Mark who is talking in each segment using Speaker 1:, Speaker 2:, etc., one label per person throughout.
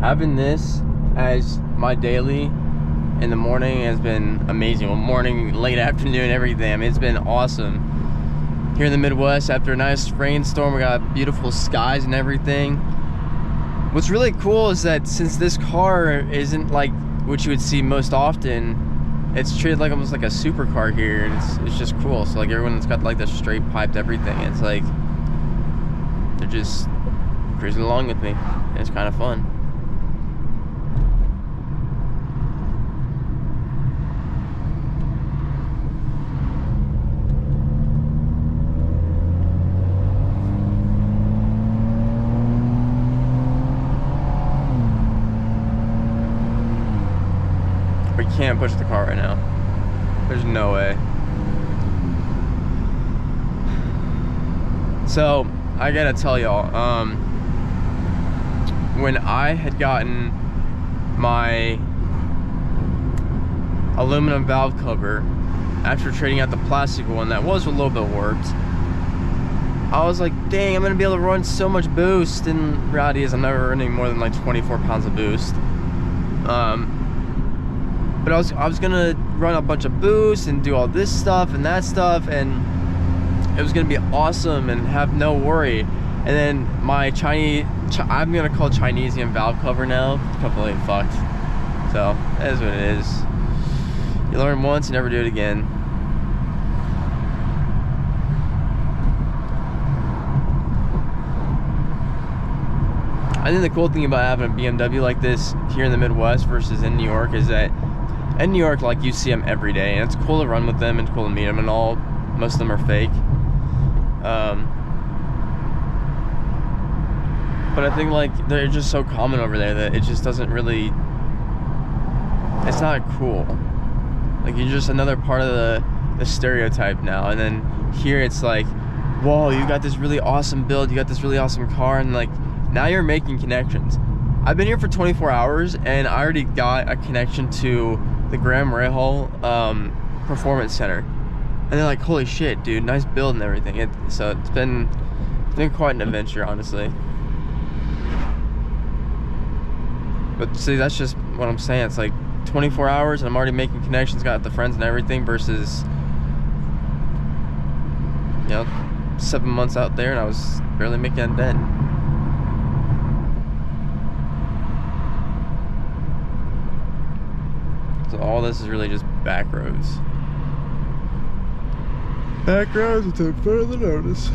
Speaker 1: having this as my daily in the morning has been amazing. Well, morning, late afternoon, everything. I mean, it's been awesome. Here in the Midwest, after a nice rainstorm, we got beautiful skies and everything. What's really cool is that since this car isn't like what you would see most often, it's treated like almost like a supercar here, and it's just cool. So like everyone's got like the straight piped everything. It's like they're just cruising along with me, and it's kind of fun. We can't push the car right now. There's no way. So I gotta tell y'all, when I had gotten my aluminum valve cover after trading out the plastic one that was a little bit warped, I was like, dang, I'm gonna be able to run so much boost. And reality is I'm never running more than like 24 pounds of boost. But I was gonna run a bunch of boost and do all this stuff and that stuff, and it was gonna be awesome and have no worry. And then my I'm gonna call Chinesian valve cover now, completely fucked. So that is what it is. You learn once, you never do it again. I think the cool thing about having a BMW like this here in the Midwest versus in New York is that in New York, like, you see them every day, and it's cool to run with them and cool to meet them and all. Most of them are fake. But I think like they're just so common over there that it just doesn't really, it's not cool. Like, you're just another part of the stereotype now. And then here it's like, whoa, you got this really awesome build, you got this really awesome car, and like now you're making connections. I've been here for 24 hours and I already got a connection to the Graham Rahal Performance Center, and they're like, holy shit, dude, nice build and everything. So it's been quite an adventure, honestly. But see, that's just what I'm saying. It's like 24 hours and I'm already making connections, got the friends and everything, versus, you know, 7 months out there and I was barely making a dent. So all this is really just back roads. Back roads until further notice.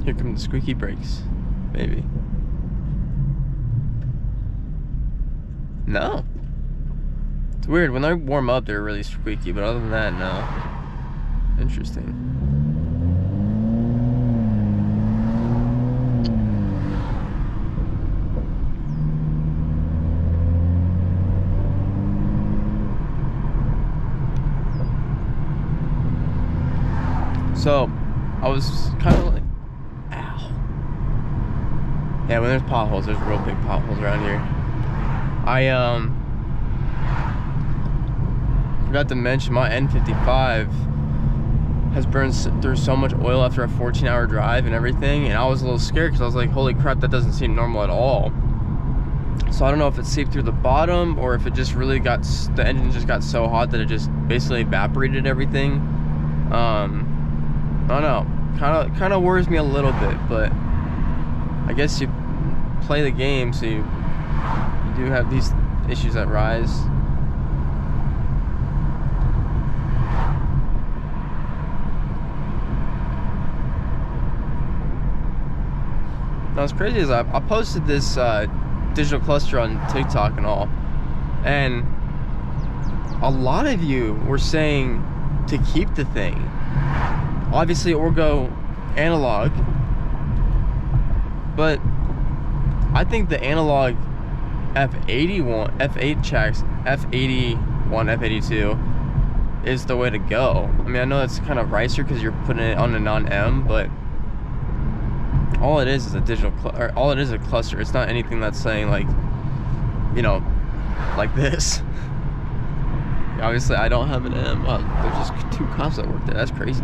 Speaker 1: Here come the squeaky brakes, maybe. No. It's weird, when they warm up they're really squeaky, but other than that, no. Interesting. So, I was kind of like, yeah, when there's potholes, there's real big potholes around here. I forgot to mention my N55 has burned through so much oil after a 14-hour drive and everything, and I was a little scared because I was like, holy crap, that doesn't seem normal at all. So I don't know if it seeped through the bottom or if it just really got, the engine just got so hot that it just basically evaporated everything. I don't know, kind of worries me a little bit, but I guess you play the game, so you do have these issues that rise. Now what's crazy is I posted this digital cluster on TikTok and all, and a lot of you were saying to keep the thing, obviously, or go analog. But I think the analog F81, F8 checks, F81, F82 is the way to go. I mean, I know it's kind of ricer because you're putting it on a non-M, but all it is a digital, or all it is a cluster. It's not anything that's saying like, you know, like this. Obviously, I don't have an M. Wow, there's just 2 cops that work there. That's crazy.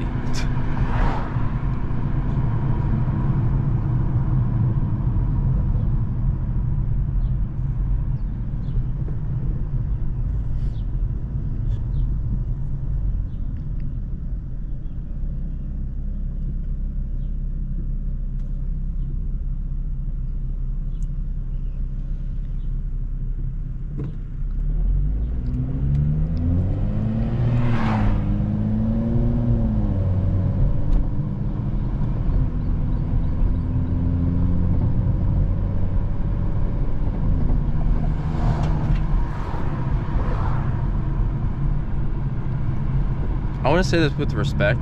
Speaker 1: I want to say this with respect.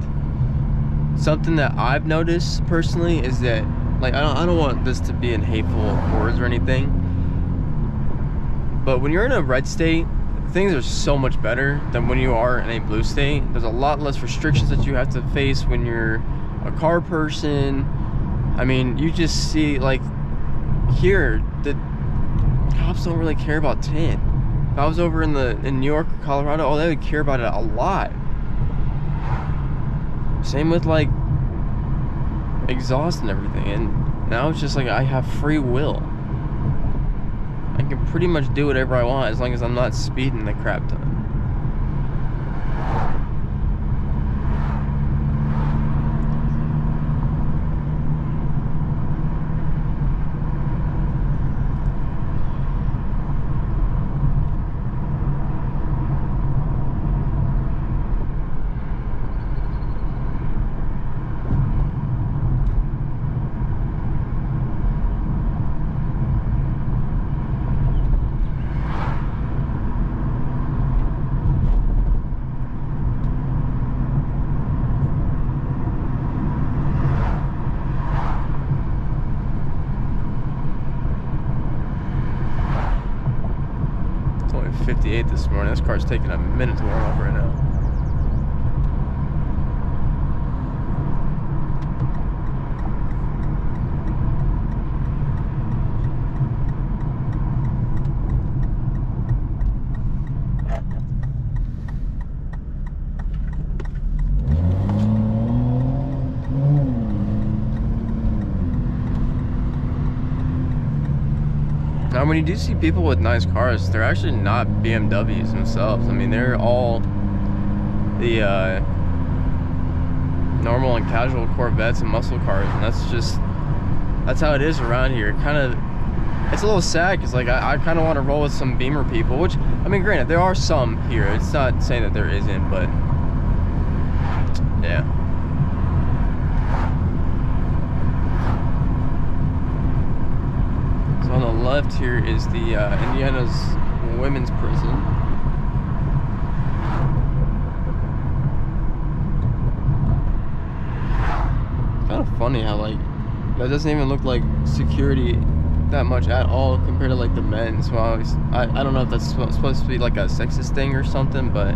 Speaker 1: Something that I've noticed personally is that, like, I don't want this to be in hateful words or anything, but when you're in a red state, things are so much better than when you are in a blue state. There's a lot less restrictions that you have to face when you're a car person. I mean, you just see, like, here, the cops don't really care about tint. If I was over in New York or Colorado, oh, they would care about it a lot. Same with like exhaust and everything, and now it's just like I have free will. I can pretty much do whatever I want as long as I'm not speeding the crap ton. It's only 58 this morning. This car's taking a minute to warm up right now. Now, when you do see people with nice cars, they're actually not BMWs themselves. I mean, they're all the normal and casual Corvettes and muscle cars, and that's how it is around here. It's a little sad because, like, I kind of want to roll with some Beamer people, which, I mean, granted, there are some here. It's not saying that there isn't, but yeah. So on the left here is the Indiana's women's prison. It's kind of funny how, like, that doesn't even look like security that much at all compared to, like, the men. So I don't know if that's supposed to be like a sexist thing or something, but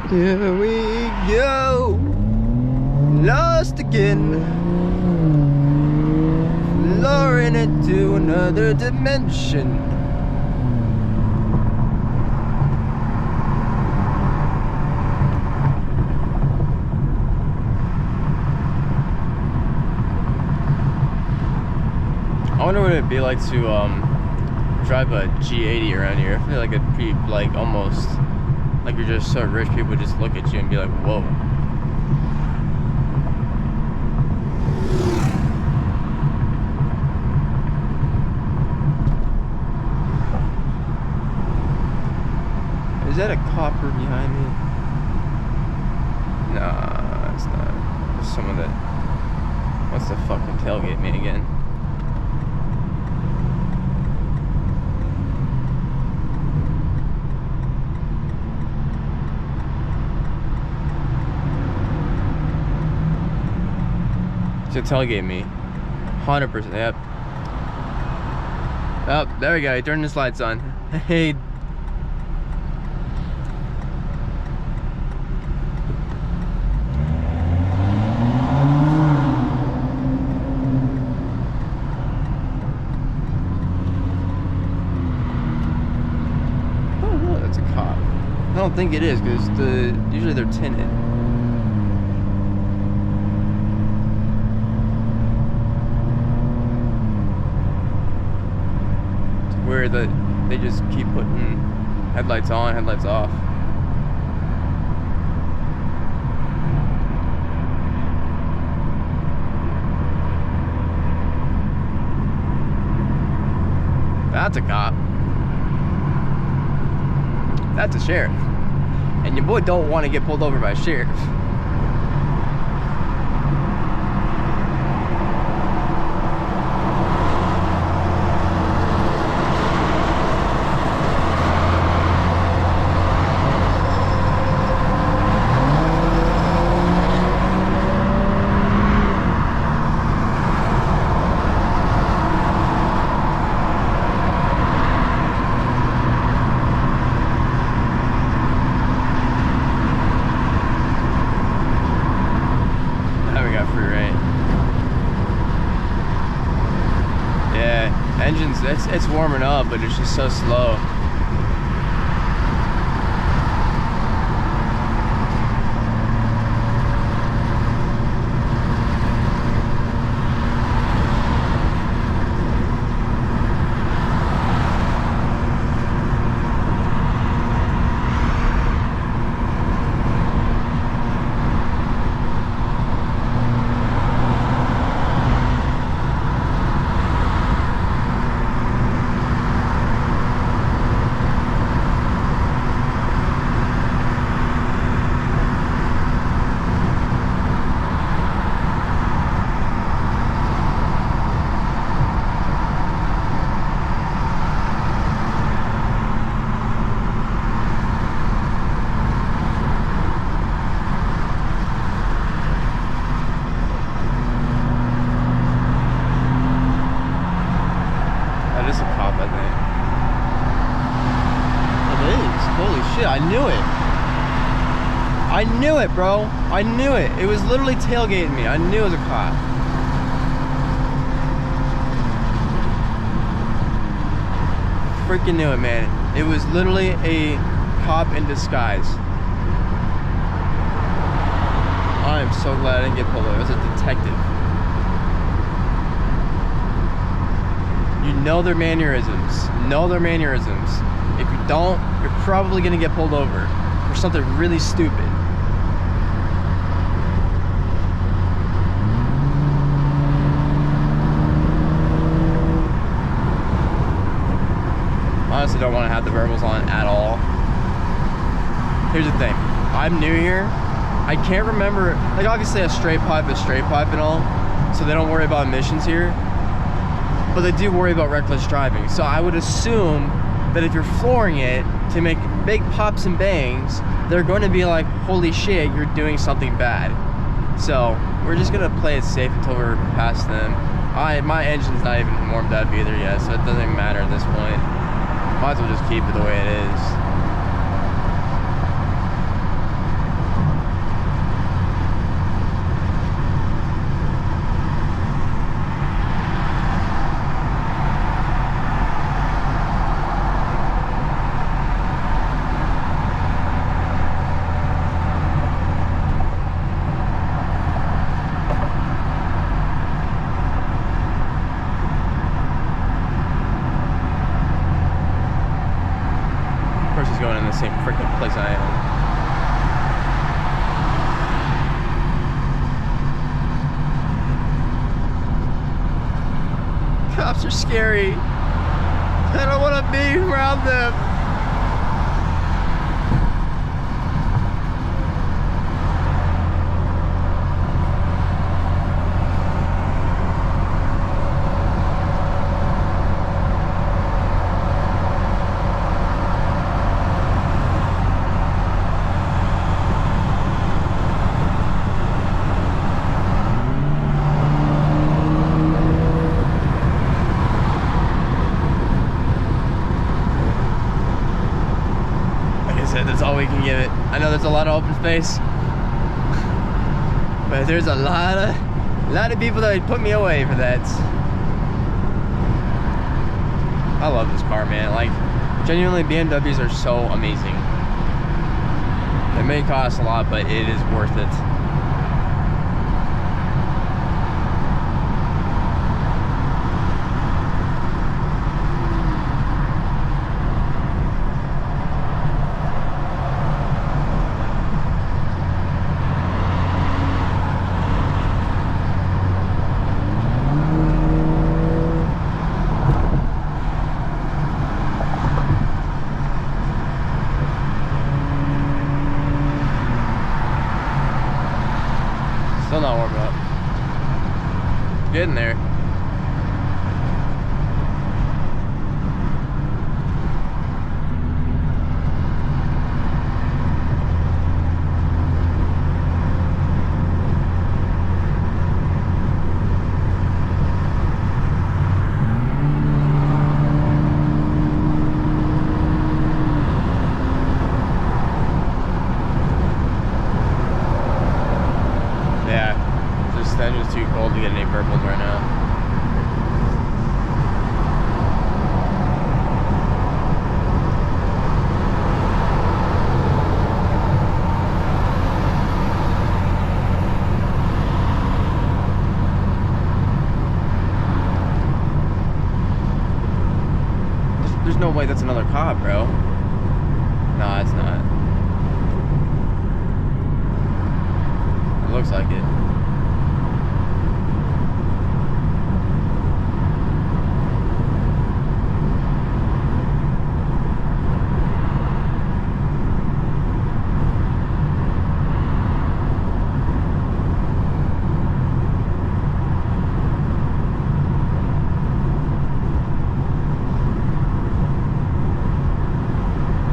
Speaker 1: here we go, lost again, luring into another dimension. I wonder what it'd be like to drive a G80 around here. I feel like it'd be like almost like you're just so rich, people just look at you and be like, whoa. Is that a copper behind me? someone that wants to fucking tailgate me again. To tailgate me. 100%, yep. Oh, there we go. He turned his lights on. Hey. Oh, no, that's a cop. I don't think it is, because usually they're tinted. Where they just keep putting headlights on, headlights off. That's a cop. That's a sheriff. And your boy don't want to get pulled over by a sheriff. It's warming up, but it's just so slow. I knew it. I knew it, bro. I knew it. It was literally tailgating me. I knew it was a cop. Freaking knew it, man. It was literally a cop in disguise. I am so glad I didn't get pulled over. It was a detective. You know their mannerisms. Know their mannerisms. If you don't, you're probably gonna get pulled over for something really stupid. Honestly, don't want to have the verbals on at all. Here's the thing. I'm new here. I can't remember, like obviously a straight pipe is straight pipe and all, so they don't worry about emissions here. But they do worry about reckless driving. So I would assume that if you're flooring it to make big pops and bangs, they're going to be like, holy shit, you're doing something bad. So we're just gonna play it safe until we're past them. My engine's not even warmed up either yet, so it doesn't even matter at this point. Might as well just keep it the way it is. He's going in the same freaking place I am. Cops are scary. I don't want to be around them. a lot of open space. But there's a lot of people that would put me away for that. I love this car, man. Like, genuinely, BMWs are so amazing. It may cost a lot, but it is worth it. Still not warm up. Getting there. The engine's too cold to get any purples right now. There's no way that's another cop, bro. Nah, it's not. It looks like it.